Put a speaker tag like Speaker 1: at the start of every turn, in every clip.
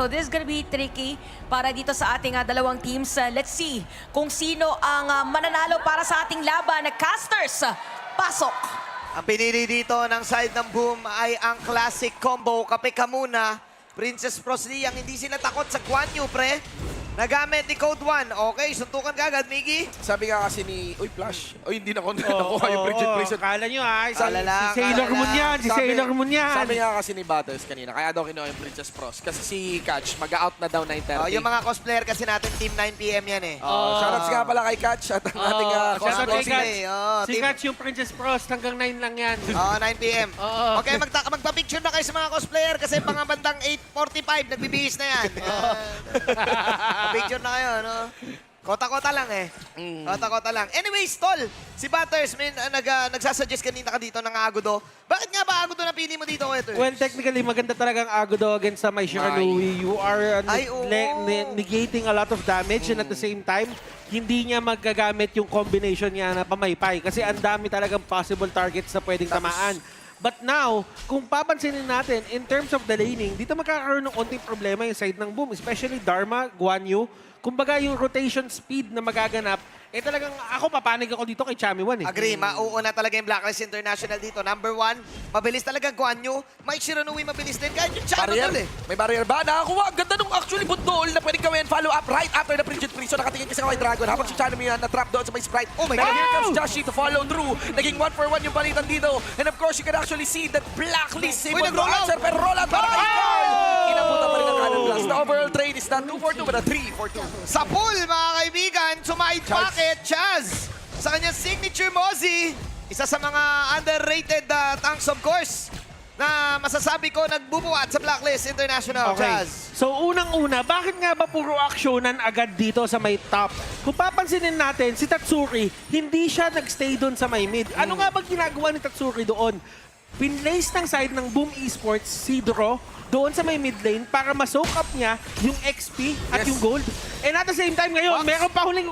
Speaker 1: So this is gonna be tricky para dito sa ating dalawang teams. Let's see kung sino ang mananalo para sa ating laban. Casters, pasok!
Speaker 2: Ang pinili dito ng side ng Boom ay ang classic combo. Kape ka muna, Princess Frosty, ang hindi sila takot sa Guan Yu, pre. Nagamit ni Code 1. Okay, suntukan ka agad, Miggy.
Speaker 3: Sabi nga kasi ni... Uy, Flash. Uy, hindi na ako nakuha yung Bridget Prison.
Speaker 4: Kala nyo
Speaker 2: Kala lang,
Speaker 4: si Sailor
Speaker 2: kala
Speaker 4: Moon yan, si Sailor Moon yan.
Speaker 3: Sabi nga kasi ni Butters kanina, kaya daw kinuha yung Princess Pros. Kasi si Catch, mag-out na daw 9:30.
Speaker 2: Yung mga cosplayer kasi natin, team 9 PM yan eh.
Speaker 3: Shoutouts nga pala kay Catch at ang ating
Speaker 4: shoutout kay
Speaker 3: cosplay.
Speaker 4: Catch. Si Catch yung Princess Frost, hanggang 9 lang yan.
Speaker 2: 9 PM.
Speaker 4: Oo.
Speaker 2: Okay, magpa-picture na kayo sa mga cosplayer kasi pangabandang 8:45, nagbibihis na yan. Picture na kayo, no? Kota-kota lang eh. Kota-kota lang. Anyways, Tol, si Butters, nagsasuggest kanina ka dito ng Agudo. Bakit nga ba Agudo na pili mo dito, Wetter?
Speaker 4: Well, technically, maganda talagang Agudo against sa Mai Shiranui. You are negating a lot of damage and at the same time, hindi niya magagamit yung combination niya na pamaypay kasi ang dami talagang possible targets na pwedeng tamaan. But now, kung papansinin natin, in terms of the laning, dito magkakaroon ng onting problema yung side ng Boom, especially Dharma, Guan Yu. Kumbaga yung rotation speed na magaganap, talagang ako papanig ako dito kay Chami Wan eh.
Speaker 2: Agree, mauuna talaga yung Blacklist International dito. Number 1, mabilis talaga Guan Yu. Mike Shiranui mabilis din. Kahit yung Chano
Speaker 3: Barrier.
Speaker 2: Tol eh.
Speaker 3: May barrier ba? Nakakuha. Ang ganda nung actually bundol na pwedeng gawin. Follow up right after the Bridget Prison. Nakatingin kasi kay Dragon. Habang si Chano Mian na-trap doon sa may Sprite.
Speaker 2: Oh my
Speaker 3: Pero
Speaker 2: God.
Speaker 3: here comes Joshi to follow through. Naging 1-for-1 yung balitan dito. And of course, you can actually see that Blacklist
Speaker 2: Uy,
Speaker 3: symbol
Speaker 2: nag-roll out.
Speaker 3: answer. Pero roll out para kay Carl. Inabutan pa rin ang Cannon Blast. The overall trade is not 2-for-2 but a 3-for-2.
Speaker 2: Sa pool, mga kaibigan, sumahid packet, Chaz. Sa kanyang signature Mozzie, isa sa mga underrated tanks of course, na masasabi ko nagbubuhat sa Blacklist International,
Speaker 4: Okay.
Speaker 2: Chaz.
Speaker 4: So unang-una, bakit nga ba puro aksyonan agad dito sa may top? Kung papansinin natin, si Tatsuri, hindi siya nagstay doon sa may mid. Ano nga ba ginagawa ni Tatsuri doon? Pinlace ng side ng Boom Esports, si Dro, doon sa may mid lane para ma-soak up niya yung XP at yung gold. And at the same time ngayon, meron pa huling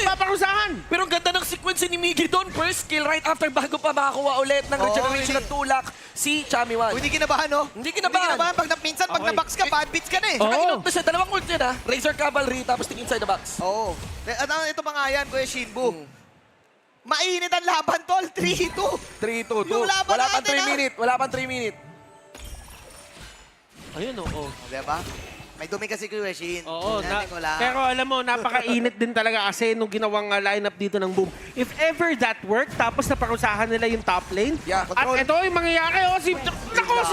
Speaker 4: paparusahan.
Speaker 3: Pero ang ganda ng sequence ni Miggy doon. First kill right after bago pa makakuha ulit ng regeneration at tulak si Chami Wan.
Speaker 2: Hindi kinabahan, no?
Speaker 3: Hindi kinabahan.
Speaker 2: Pag minsan, pag nabox ka, bad beats ka na eh.
Speaker 3: Saka inot na siya. Dalawang ult yun ha. Razor Cavalry tapos tingin inside the box.
Speaker 2: Oo. At ito pa nga yan, Kuya Shinbu. Mainit ang laban, Tol. 3-2.
Speaker 3: 3-2.
Speaker 2: Yung laban
Speaker 3: Wala pang
Speaker 2: natin,
Speaker 3: 3 minutes. Wala pang 3 minutes.
Speaker 4: Ayun, oo.
Speaker 2: Diba? May dumi kasi Kuya Shin.
Speaker 4: Oo,
Speaker 2: Yan, wala.
Speaker 4: pero alam mo, napakainit din talaga kasi nung ginawang lineup dito ng Boom. If ever that worked, tapos naparusahan nila yung top lane,
Speaker 3: Yeah,
Speaker 4: at
Speaker 3: control.
Speaker 4: ito yung mangyayari, si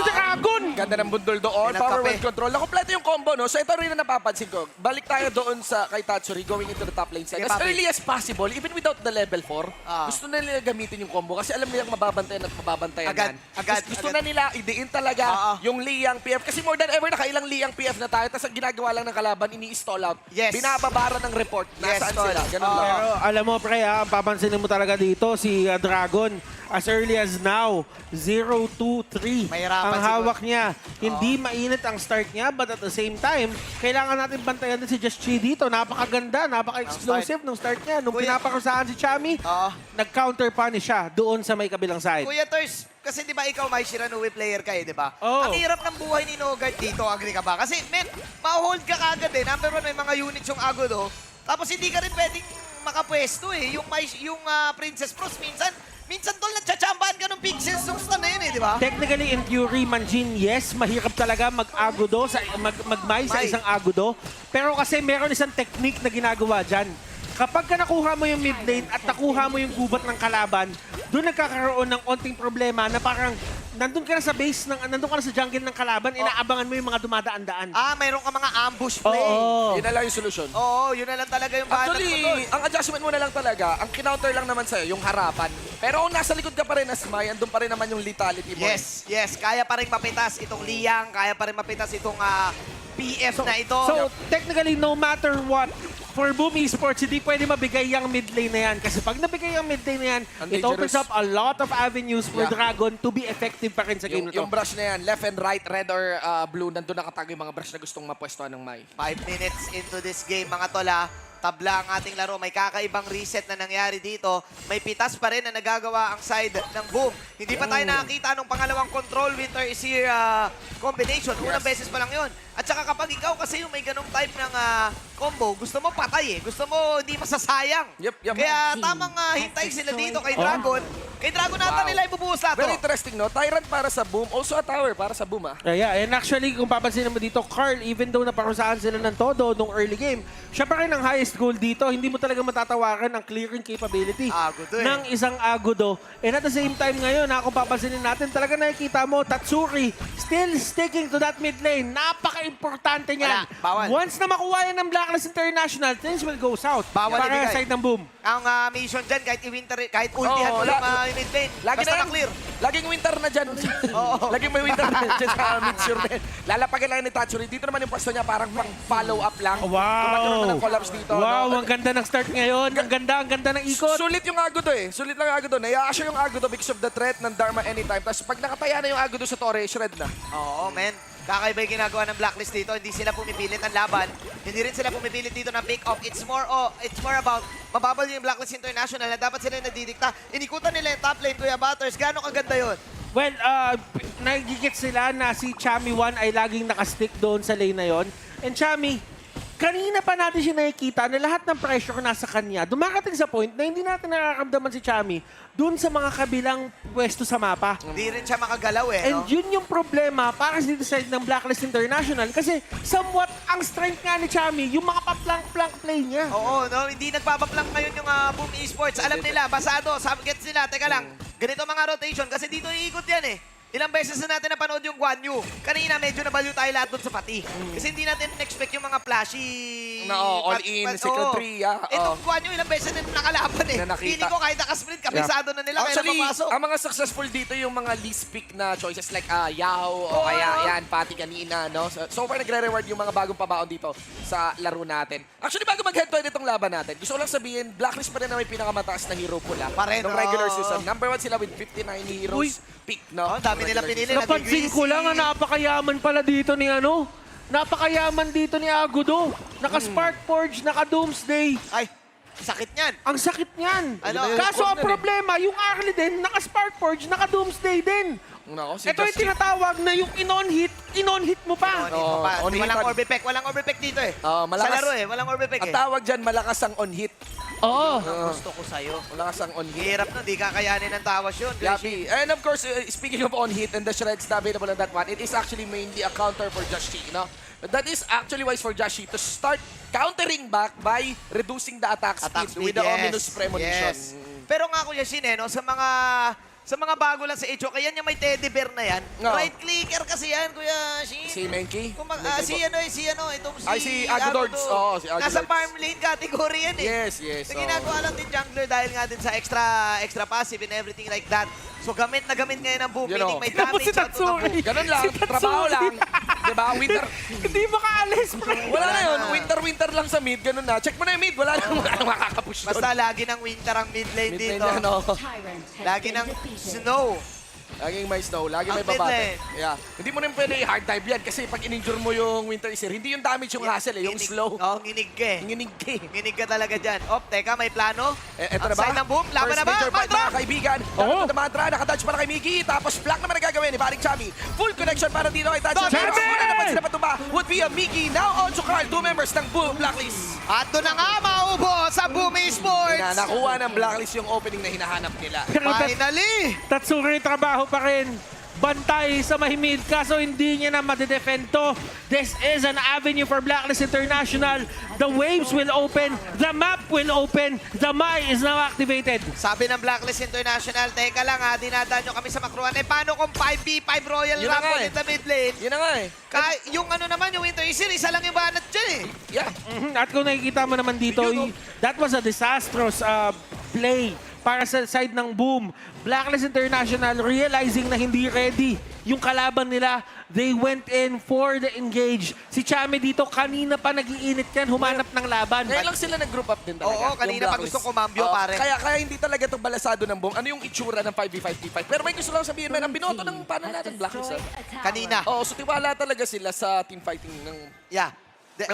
Speaker 4: Dragon!
Speaker 3: Ganda ng bundol doon.
Speaker 2: May
Speaker 3: Power
Speaker 2: nagkape.
Speaker 3: wave control. Nakompleto yung combo, no? So ito rin na napapansin ko. Balik tayo doon sa kay Tatsuri going into the top lane side.
Speaker 2: Sige,
Speaker 3: As
Speaker 2: papi.
Speaker 3: early as possible, even without the level 4, gusto na nila gamitin yung combo kasi alam nilang mababantayan at mababantayan
Speaker 2: Agad,
Speaker 3: yan.
Speaker 2: agad,
Speaker 3: Gusto
Speaker 2: agad.
Speaker 3: na nila idiin talaga yung Liang PF. Kasi more than ever, nakailang Liang PF na tayo. Tapos ang ginagawa lang ng kalaban, ini-stall out.
Speaker 2: Yes.
Speaker 3: Binababara ng report. Nasaan
Speaker 2: Tol.
Speaker 3: sila? Ganun lang.
Speaker 4: Pero alam mo, pre, ang papansinin mo talaga dito, si Dragon, as early as now, 0-2-3
Speaker 2: Mahirapan
Speaker 4: ang
Speaker 2: siguro.
Speaker 4: hawak niya. Hindi mainit ang start niya, but at the same time, kailangan natin bantayan din si Just Chi dito. Napakaganda, napaka-explosive ng start niya. Nung
Speaker 2: Kuya-
Speaker 4: pinaparusahan si Chami,
Speaker 2: Oo.
Speaker 4: nag-counter punish siya doon sa may kabilang side.
Speaker 2: Kuya Ters, kasi di ba ikaw may Shiranui player ka eh, di ba?
Speaker 4: Oo.
Speaker 2: Ang hirap ng buhay ni Nogart dito, agree ka ba? Kasi, men, ma-hold ka kagad eh. Number 1, may mga units yung Agudo. Tapos hindi ka rin pwedeng makapwesto eh. Yung Princess Pros, minsan tol, nagchachambahan ka ng pixels nung stun na yun eh, di ba?
Speaker 4: Technically, in theory, Manjin, yes, mahirap talaga mag-agudo, mag-may sa
Speaker 2: May.
Speaker 4: isang agudo. Pero kasi meron isang technique na ginagawa dyan. Kapag ka nakuha mo yung mid lane at nakuha mo yung gubat ng kalaban, doon nagkakaroon ng onting problema na parang nandun ka na sa base, nandun ka na sa jungle ng kalaban, inaabangan mo yung mga dumadaan-daan.
Speaker 2: Mayroon ka mga ambush play.
Speaker 4: Oo.
Speaker 3: Yun na lang yung solusyon.
Speaker 2: Oo, yun na lang talaga yung banat mo,
Speaker 3: Actually,
Speaker 2: tol.
Speaker 3: ang adjustment mo na lang talaga, ang kinounter lang naman sa'yo, yung harapan. Pero kung nasa likod ka pa rin as Mai, andun pa rin naman yung lethality mo.
Speaker 2: Yes, yes. Kaya pa rin mapitas itong Liang, kaya pa rin mapitas itong PF na ito.
Speaker 4: So, technically, no matter what, for Boom Esports, hindi pwede mabigay yung mid lane na yan. Kasi pag nabigay yung mid lane na yan,
Speaker 3: Ang
Speaker 4: it opens
Speaker 3: dangerous.
Speaker 4: up a lot of avenues for
Speaker 3: Yeah.
Speaker 4: Dragon to be effective pa rin sa game na to.
Speaker 3: Yung brush na yan, left and right, red or blue, nandun nakatago yung mga brush na gustong mapwestuhan ng Mai.
Speaker 2: 5 minutes into this game, mga tola. Tabla ang ating laro. May kakaibang reset na nangyari dito. May pitas pa rin na nagagawa ang side ng Boom. Hindi pa tayo nakakita nung pangalawang control Winter is here combination. Unang beses pa lang yun. At saka kapag ikaw kasi yung may ganong type ng combo, gusto mo patay eh. Gusto mo hindi masasayang.
Speaker 3: Yep.
Speaker 2: Kaya tamang hintay sila dito kay Dragon. Kay Dragon nata nila ibubuhos lahat.
Speaker 3: Very interesting, no? Tyrant para sa Boom, also a tower para sa Boom, ah.
Speaker 4: Yeah, and actually, kung papansin mo dito, Carl, even though naparusahan sila ng todo nung early game, siya pa rin ang highest goal dito. Hindi mo talaga matatawaran ang clearing capability
Speaker 2: Agudo eh.
Speaker 4: ng isang Agudo. And at the same time ngayon, kung papansinin natin, talaga nakikita mo, Tatsuri still sticking to that mid lane. Napaka-importante niyan.
Speaker 2: Wala, bawal.
Speaker 4: Once na makuha yan ng Blacklist International, things will go south.
Speaker 2: Bawal
Speaker 4: para
Speaker 2: ibigay.
Speaker 4: sa side ng Boom.
Speaker 2: Ang mission dyan, kahit i-winter, kahit ultihan mo lang yung mid lane.
Speaker 3: Lagi
Speaker 2: Basta
Speaker 3: na
Speaker 2: na-clear.
Speaker 3: Laging winter na dyan. Laging may winter na dyan sa mid-sure din. Lalapagan lang ni Tatsuri. Dito naman yung pwesto niya parang pang-follow up lang. Magkaroon naman ng collapse dito.
Speaker 4: Wow,
Speaker 3: no?
Speaker 4: ang ganda ng start ngayon. Ang ganda ng ikot.
Speaker 3: Sulit yung Agudo eh. Sulit lang yung Agudo. Naya-assure yung Agudo because of the threat ng Dharma anytime. Tapos pag nakataya na yung Agudo sa Torre, shred na.
Speaker 2: Oo, men. Kakaiba yung ginagawa ng Blacklist dito. Hindi sila pumipilit ang laban. Hindi rin sila pumipilit dito ng pick-off. It's more about mababal yung Blacklist International na dapat sila yung nadidikta. Inikutan nila yung top lane, Kuya Butters. Gano'ng kaganda yun?
Speaker 4: Well, nagigit sila na si Chami 1 ay laging nakastick doon sa lane na yon. And Chami, kanina pa natin siya nakikita na lahat ng pressure nasa kanya. Dumarating sa point na hindi natin nakakamdaman si Chami doon sa mga kabilang pwesto sa mapa.
Speaker 2: Hindi rin siya makagalaw eh,
Speaker 4: And
Speaker 2: no?
Speaker 4: yun yung problema para sa dito side ng Blacklist International kasi somewhat ang strength nga ni Chami, yung mga pa-plank-plank play niya.
Speaker 2: Oo, no? Hindi nagpapaplank ngayon yung Boom Esports. Alam nila, basado, gets nila. Teka lang, ganito mga rotation kasi dito iikot yan eh. Ilang beses na natin napanood yung Guan Yu. Kanina medyo nabaliw tayo lahat doon sa pati. Kasi hindi natin expect yung mga flashy...
Speaker 3: all-in, second three, yeah.
Speaker 2: Itong Guan Yu, ilang beses na nakalaban eh.
Speaker 3: Na nakita.
Speaker 2: Feeling ko kahit nakasprint, kabisado na nila.
Speaker 3: Actually,
Speaker 2: kaya napapasok.
Speaker 3: ang mga successful dito yung mga least pick na choices like Yao o kaya yan, Pati kanina, no? So far nagre-reward yung mga bagong pabaon dito sa laro natin. Actually, bago mag-head-to-head itong laban natin, gusto ko lang sabihin, Blacklist pa rin na may pinakamataas na hero pula.
Speaker 2: Pa rin,
Speaker 3: Nung regular
Speaker 2: oo.
Speaker 3: season. Number 1 sila with 59 heroes
Speaker 4: Uy.
Speaker 3: pick, no?
Speaker 2: Oh, dami nila pinili.
Speaker 4: Napansin ko lang na napakayaman pala dito ni napakayaman dito ni Agudo. Naka-Spark Forge, naka-Doomsday.
Speaker 2: Ay, sakit niyan.
Speaker 4: Ang sakit niyan.
Speaker 2: Ano?
Speaker 4: Kaso ang problema, yung Arlie din, naka-Spark Forge, naka-Doomsday din.
Speaker 3: Nako, si
Speaker 4: Ito yung
Speaker 3: Justin.
Speaker 4: tinatawag na yung in-on-hit mo pa.
Speaker 3: on hit
Speaker 2: Walang
Speaker 3: pa.
Speaker 2: overpack. Walang overpack dito eh.
Speaker 3: Malakas.
Speaker 2: Sa laro eh, walang overpack
Speaker 3: Ang
Speaker 2: eh.
Speaker 3: tawag dyan, malakas ang on-hit.
Speaker 4: Oo.
Speaker 2: Gusto ko sa'yo.
Speaker 3: Malakas ang on-hit.
Speaker 2: Hirap na, di kakayanin ng tawas yun.
Speaker 3: Yapi. And of course, speaking of on-hit and the shreds na available on that one, it is actually mainly a counter for Josh T, no? But that is actually wise for Josh T to start countering back by reducing the attack speed, with the ominous premonition.
Speaker 2: Yes. Pero nga Kuya Shin, no, sa mga bago lang sa HO, kaya niya may teddy bear na yan.
Speaker 3: No.
Speaker 2: Right clicker kasi yan, Kuya Shin.
Speaker 3: Si Menki?
Speaker 2: Itong
Speaker 3: Si Agudords. Oo, si Agudords.
Speaker 2: Nasa farm lane category yan eh.
Speaker 3: Yes, yes.
Speaker 2: So, ginagawa lang din jungler dahil nga din sa extra passive and everything like that. So gamit na gamit ngayon ng Boom,
Speaker 3: You
Speaker 2: meaning
Speaker 3: know.
Speaker 2: may
Speaker 4: Tignan mo
Speaker 2: damage
Speaker 4: si
Speaker 2: out to the Boom.
Speaker 4: Tatsuri.
Speaker 3: Ganun lang,
Speaker 4: Si Tatsuri.
Speaker 3: trabaho lang. Diba? Winter.
Speaker 4: Hindi makaalis, pre.
Speaker 3: Wala na yun.
Speaker 2: na.
Speaker 3: Winter lang sa mid. Ganun na. Check mo na yung mid. Wala nang makakapush doon.
Speaker 2: Basta lagi ng winter ang mid lane
Speaker 3: Mid lane
Speaker 2: dito.
Speaker 3: yan, oh.
Speaker 2: Lagi ng snow.
Speaker 3: Laging may snow, laging may
Speaker 2: Ang mid
Speaker 3: babate.
Speaker 2: lane.
Speaker 3: Yeah. Hindi mo rin pwede i-hard dive yan kasi pag in-injure mo yung Winter is here, hindi yung damage yung hassle eh, yung slow.
Speaker 2: Oo, nginig ka eh.
Speaker 3: Nginig ka eh.
Speaker 2: Nginig ka talaga dyan. Teka, may plano?
Speaker 3: Eto na
Speaker 2: Ang
Speaker 3: ba?
Speaker 2: side ng Boom, laban na
Speaker 3: First
Speaker 2: ba?
Speaker 3: major fight,
Speaker 2: Mantra!
Speaker 3: mga kaibigan.
Speaker 4: Oo.
Speaker 3: Dapat na Mantra, nakadodge para kay Miggy. Tapos black naman ang gagawin ni Paring Chami. Full connection para dito kay Tatsuri.
Speaker 2: Chami!
Speaker 3: Una naman sila patumba would be a Miggy. Now on to Carl, 2 members ng Boom Blacklist.
Speaker 2: At doon na nga, maubo sa Boom Esports!
Speaker 3: Na nakuha ng Blacklist yung opening na hinahanap nila.
Speaker 2: Finally!
Speaker 4: Tatsuri trabaho pa rin. Bantay sa mahimid kaso hindi niya na madedefend to. This is an avenue for Blacklist International. The waves will open. The map will open. The Mai is now activated.
Speaker 2: Sabi ng Blacklist International, teka lang ha, dinadaan nyo kami sa makruan. Paano kung 5v5 Royal
Speaker 3: Yun na nga
Speaker 2: Rumble
Speaker 3: eh.
Speaker 2: in the mid lane?
Speaker 3: Yun na nga eh.
Speaker 2: Yung ano naman, yung Winter Isir, isa lang yung banat dyan eh.
Speaker 3: Yeah.
Speaker 4: At kung nakikita mo naman dito, that was a disastrous play para sa side ng Boom. Blacklist International realizing na hindi ready yung kalaban nila, they went in for the engage. Si Chame dito, kanina pa nag-iinit yan, humanap ng laban.
Speaker 3: Ngayon lang sila nag-group up din talaga.
Speaker 2: Oo, kanina
Speaker 3: yung
Speaker 2: pa
Speaker 3: Blacklist.
Speaker 2: gustong kumambyo,
Speaker 3: Oo,
Speaker 2: pare.
Speaker 3: Kaya hindi talaga itong balasado ng boom. Ano yung itsura ng 5v5v5? Pero may gusto lang sabihin, man, ang binoto ng paano natin Blacklist.
Speaker 2: Kanina.
Speaker 3: Oo, so tiwala talaga sila sa team fighting ng
Speaker 2: Yeah.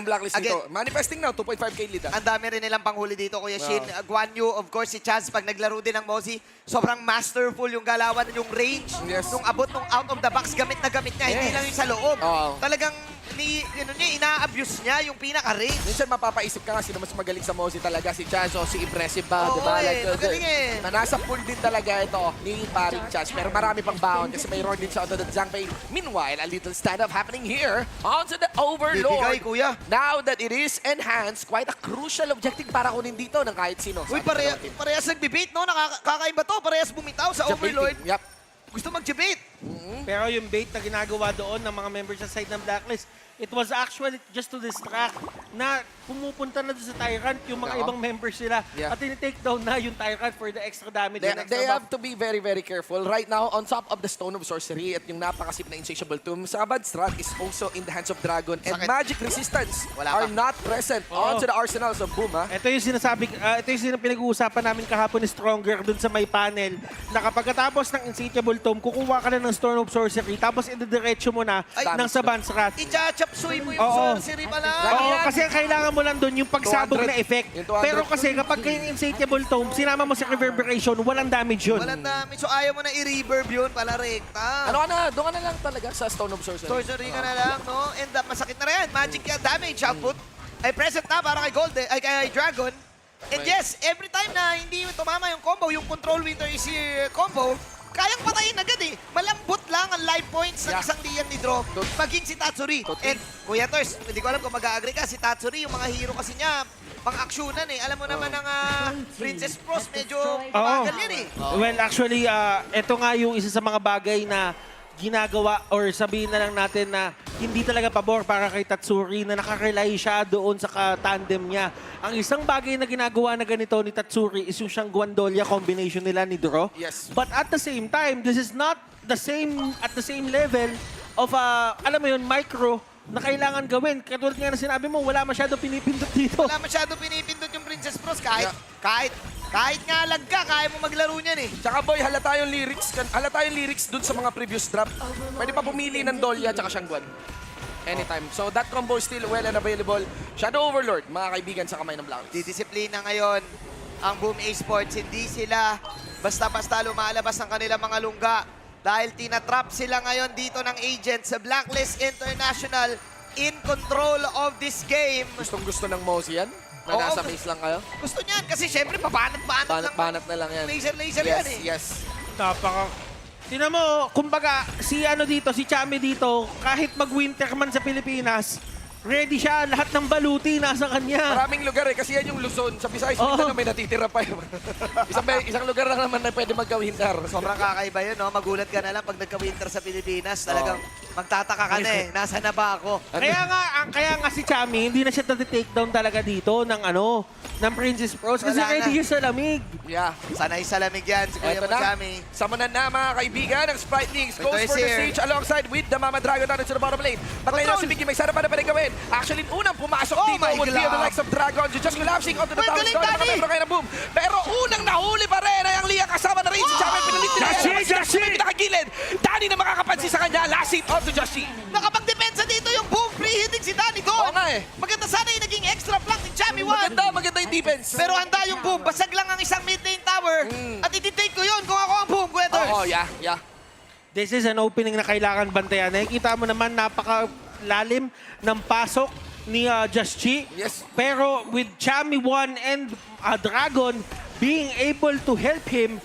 Speaker 3: Blacklist
Speaker 2: Again,
Speaker 3: dito. Manifesting now, 2.5k lead.
Speaker 2: ang dami rin nilang panghuli dito, Kuya Shin. Guan Yu, of course, si Chaz, pag naglaro din ng Mozi, sobrang masterful yung galawan, yung range,
Speaker 3: Yes.
Speaker 2: nung abot, nung out of the box, gamit na gamit niya. Hindi
Speaker 3: Yes.
Speaker 2: lang yung sa loob.
Speaker 3: Oo.
Speaker 2: Talagang, ina-abuse niya yung pinaka-range.
Speaker 3: Minsan mapapaisip ka nga sino mas magaling sa Mozi talaga, si Chaz o si Impressive ba,
Speaker 2: Oo,
Speaker 3: di ba?
Speaker 2: magaling eh.
Speaker 3: Nasa pool din talaga ito ni paring Chaz, pero marami pang baon kasi may roar din siya onto the Zhangfei. Meanwhile, a little stand-up happening here onto the Overlord.
Speaker 2: Bibigay, kuya.
Speaker 3: Now that it is enhanced, quite a crucial objective para kunin dito ng kahit sino.
Speaker 2: Uy, parehas nag-debate, no? Kakaiba to. Parehas bumitaw sa Overlord.
Speaker 3: Yep.
Speaker 2: Gusto mag-debate.
Speaker 4: Pero yung bait na ginagawa doon ng mga members sa side ng Blacklist, it was actually just to distract na pumupunta na doon sa Tyrant yung mga
Speaker 3: Oo.
Speaker 4: ibang members nila
Speaker 3: Yeah.
Speaker 4: at tinitake down na yung Tyrant for the extra damage and extra
Speaker 3: They
Speaker 4: buff.
Speaker 3: have to be very, very careful. Right now, on top of the Stone of Sorcery at yung napakasip na Insatiable Tomb, Sabad Strat is also in the hands of Dragon and
Speaker 2: Sakit.
Speaker 3: Magic Resistance
Speaker 2: Wala
Speaker 3: are
Speaker 2: pa.
Speaker 3: not present onto the arsenals of Boom, ha?
Speaker 4: Ito yung sinasabi, ito yung pinag-uusapan namin kahapon ni Stronger dun sa may panel na kapag katapos ng Insatiable Tomb, kukuha ka na ng Stone of Sorcery tapos idediretso mo na
Speaker 2: Ay,
Speaker 4: ng Saban's Wrath.
Speaker 2: Icha-chapsuy mo yung
Speaker 4: Oo.
Speaker 2: sorcery pala.
Speaker 4: Oo, kasi ang kailangan mo lang doon yung pagsabog
Speaker 3: 200.
Speaker 4: na effect.
Speaker 3: Yung 200.
Speaker 4: Pero kasi kapag yung Insatiable Tomb, sinama mo sa Reverberation, walang damage yun.
Speaker 2: Walang dami. So ayaw mo na i-reverb yun pala rekta.
Speaker 3: Ano ka na? Doon ka na lang talaga sa Stone of Sorcery.
Speaker 2: Sorcery ka na lang, no? And masakit na rin. Magic damage output ay present na para kay Gold, ay kay Dragon. And
Speaker 3: Right.
Speaker 2: yes, every time na hindi tumama yung combo, yung Control Winter is combo, kayang patayin agad eh. Malambot lang ang life points ng
Speaker 3: Yeah.
Speaker 2: isang Lian ni Draw, maging si Tatsuri.
Speaker 3: Totally.
Speaker 2: And Kuya Tors, hindi ko alam kung mag-agree ka, si Tatsuri, yung mga hero kasi niya, pang-aksyonan eh. Alam mo naman ng Princess Frost, medyo bagal yan eh.
Speaker 4: Well, actually, ito nga yung isa sa mga bagay na ginagawa or sabihin na lang natin na hindi talaga pabor para kay Tatsuri na nakarely siya doon sa tandem niya. Ang isang bagay na ginagawa na ganito ni Tatsuri is yung siyang Guandolia combination nila ni Dro.
Speaker 3: Yes.
Speaker 4: But at the same time, this is not the same at the same level of, alam mo yun, micro na kailangan gawin. Katulad nga na sinabi mo, wala masyado pinipindot dito.
Speaker 2: Wala masyado pinipindot yung Princess Frost kahit,
Speaker 3: Yeah.
Speaker 2: kahit nga lag ka, kaya mo maglaro niyan eh.
Speaker 3: Tsaka boy, halata yung lyrics dun sa mga previous drop. Pwede pa pumili ng Dolya tsaka Shangguan. Anytime. So that combo is still well and available. Shadow Overlord, mga kaibigan sa kamay ng Blacklist.
Speaker 2: Didisiplina ngayon ang Boom Esports. Hindi sila basta-basta lumalabas ng kanilang mga lungga dahil tinatrap sila ngayon dito ng agent sa Blacklist International in control of this game.
Speaker 3: Gustong-gusto ng Mozi yan? Na
Speaker 2: Oo,
Speaker 3: nasa base lang kayo?
Speaker 2: Gusto niyan kasi syempre pabanat-banat lang.
Speaker 3: Banat na lang yan.
Speaker 2: Laser
Speaker 3: Yes,
Speaker 2: yan eh.
Speaker 3: yes.
Speaker 4: Tingnan mo, kumbaga, si Chame dito, kahit mag-winter man sa Pilipinas, ready siya, lahat ng baluti nasa kanya.
Speaker 3: Maraming lugar eh, kasi yan yung Luzon. Sa Visayas,
Speaker 4: Oo.
Speaker 3: na may natitira pa yun. isang lugar lang naman na pwede magka-winter.
Speaker 2: Sobrang kakaiba yun, no? Magulat ka na lang pag nagka-winter sa Pilipinas. Talagang magtataka ka na eh. Nasaan na ba ako?
Speaker 4: Kaya nga si Chame, hindi na siya take down talaga dito ng Princess Pros kasi
Speaker 2: Wala
Speaker 4: ready
Speaker 2: na.
Speaker 4: siya sa lamig.
Speaker 3: Yeah.
Speaker 2: Sanay sa lamig yan si Kuya
Speaker 3: Eto na.
Speaker 2: Machami.
Speaker 3: Samunan na mga kaibigan ng Sprite Leagues. Goes
Speaker 2: Ito is
Speaker 3: for the
Speaker 2: here.
Speaker 3: stage alongside with the Mama Dragon down to the bottom lane. Patay na
Speaker 2: Control.
Speaker 3: si Mickey. May sana pa na pwede gawin. Actually, unang pumasok
Speaker 2: Oh
Speaker 3: dito
Speaker 2: my
Speaker 3: would be
Speaker 2: God.
Speaker 3: the likes of Dragon. Just collapsing onto the
Speaker 2: Uy,
Speaker 3: tower
Speaker 2: galing,
Speaker 3: score.
Speaker 2: Danny.
Speaker 3: Nakapembro kayo ng Boom. Pero unang nahuli pa rin ay ang Lia kasama na rin si Chame. Pinalit nila.
Speaker 4: Joshi!
Speaker 3: May pinakagilid. Danny na makakapansin sa kanya. Last hit onto Joshi.
Speaker 2: Nakapag-depensa dito yung boom. Free-hitting si Danny doon.
Speaker 3: Oo nga eh.
Speaker 2: Maganda sana yung naging extra flank ni Chami Wan.
Speaker 3: Maganda yung defense.
Speaker 2: Pero handa yung boom. Basag lang ang isang mid lane tower. At ititake ko yun kung ako ang boom, Kuya Tors.
Speaker 3: Oo, yeah.
Speaker 4: This is an opening na kailangan bantayan. Nakikita mo naman napakalalim ng pasok ni Just Chi.
Speaker 3: Yes.
Speaker 4: Pero with Chami 1 and Dragon being able to help him,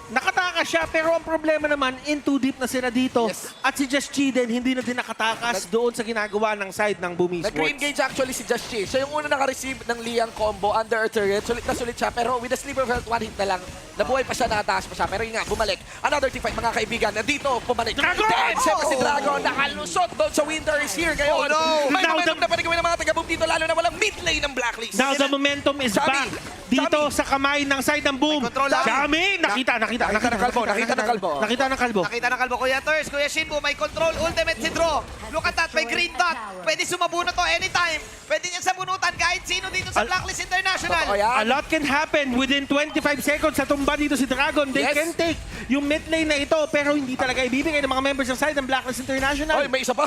Speaker 4: nakatakas siya. Pero ang problema naman, in too deep na sila dito.
Speaker 3: Yes.
Speaker 4: At si Just Chi din, hindi na din nakatakas doon sa ginagawa ng side ng Boom
Speaker 3: Nag-green
Speaker 4: Esports.
Speaker 3: gauge actually si Just Chi. Siya yung una naka-receive ng Liang combo under a turret. Sulit na sulit siya. Pero with a sleeper of health, one hit na lang. Nabuhay pa siya, nakataas pa siya. Pero yun nga, bumalik. Another team fight, mga kaibigan. Nandito, bumalik.
Speaker 4: Dragon!
Speaker 3: Dead set na si Dragon. Nakalusot doon sa Winter is here. Ngayon,
Speaker 2: Oh, no!
Speaker 3: may
Speaker 4: Now
Speaker 3: momentum
Speaker 4: the-
Speaker 3: na pwede gawin ng mga taga-boom dito. Lalo na walang mid lane ng Blacklist.
Speaker 4: Now the momentum is
Speaker 3: Chami,
Speaker 4: back. dito sa kamay ng side ng Boom.
Speaker 2: May control lang.
Speaker 4: Dami! Nakita
Speaker 3: Nakita ng kalbo, nakita ng kalbo.
Speaker 4: Nakita ng kalbo.
Speaker 2: Nakita ng kalbo. Kuya Turs, Kuya Shinbu, may control, ultimate si Draw. Look at that, may green dot. Pwede sumabunot to anytime. Pwede niyan sabunutan kahit sino dito sa Blacklist International.
Speaker 3: Totoo yan.
Speaker 4: A lot can happen within 25 seconds sa tumba dito si Dragon. They
Speaker 3: Yes.
Speaker 4: can take yung mid lane na ito pero hindi talaga ibibigay ng mga members ng side ng Blacklist International.
Speaker 3: Oy, may isa pa.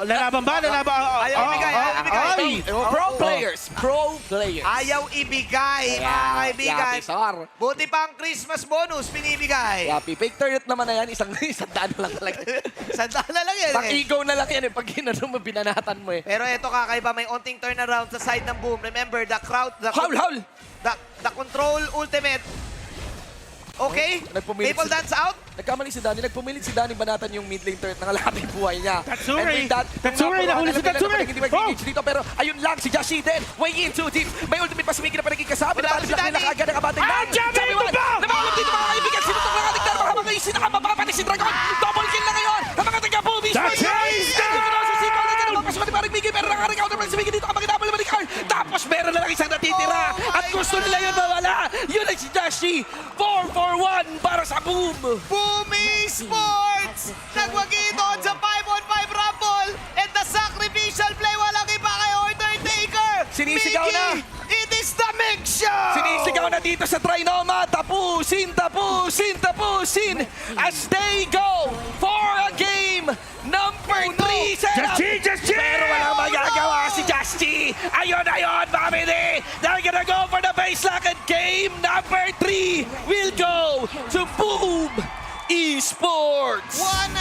Speaker 4: Lalaban ba? Lalaban?
Speaker 2: Ayaw ibigay, ayaw ibigay.
Speaker 4: Ay!
Speaker 3: Pro players. Pro players.
Speaker 2: Ayaw ibigay, mga kaibigan.
Speaker 3: Yapi, Sar.
Speaker 2: Buti pa ang Christmas bonus binibigay.
Speaker 3: Yapi. Fake turret naman na yan. Isang daan lang talaga.
Speaker 2: Sandala lang yan
Speaker 3: Pang
Speaker 2: eh.
Speaker 3: ego na lang yan eh. Pag ginano mo, binanatan mo eh.
Speaker 2: Pero ito kakaiba, may onting turnaround sa side ng Boom. Remember, the crowd,
Speaker 3: Howl!
Speaker 2: the control ultimate. Okay,
Speaker 3: Nagpumilit
Speaker 2: Maple
Speaker 3: si-
Speaker 2: Dance out.
Speaker 3: Nagkamali si Danny. Nagpumilit si Danny banatan yung mid lane turret ng kalahati buhay niya.
Speaker 4: Tatsuri!
Speaker 3: And with that,
Speaker 4: Tatsuri! Nahuli si Tatsuri!
Speaker 3: Hindi mag-engage dito pero ayun lang si Jashi din. Way in too deep. May ultimate pa si Miki na panaging kasabi.
Speaker 2: Wala
Speaker 3: Nabalik
Speaker 2: si
Speaker 3: nila
Speaker 2: Danny.
Speaker 3: kaagad ang abateng
Speaker 4: Ah,
Speaker 3: Dan.
Speaker 4: Jamming
Speaker 3: Sabi
Speaker 4: mo
Speaker 3: Juan,
Speaker 4: ba?
Speaker 3: nabawag dito mga kaibigan. Sinutok ng ating dalawa habang may sinakababa ni si Dragon. Double kill na ngayon. Ang mga taga-boobies. Pero naka-recounter pa si Miki dito kapag double balik Carl. Tapos meron na lang isang natitira.
Speaker 2: Oh
Speaker 3: At
Speaker 2: my
Speaker 3: gusto
Speaker 2: God.
Speaker 3: nila yun mawala. Yun ay si Jashi. 4-for-1 para sa Boom.
Speaker 2: Boom Esports! Nagwagi doon sa 5-on-5 Rumble and the sacrificial play. Walang iba kay Undertaker.
Speaker 3: Sinisigaw
Speaker 2: Mickey,
Speaker 3: na.
Speaker 2: It is the Meg Show!
Speaker 3: Sinisigaw na dito sa Trinoma. Tapusin as they go for a game number 3 setup.
Speaker 4: Just
Speaker 3: Pero walang magagawa si Justy. Ayun, family. They're gonna go for the base lock and game number 3 will go to Boom Esports.
Speaker 2: One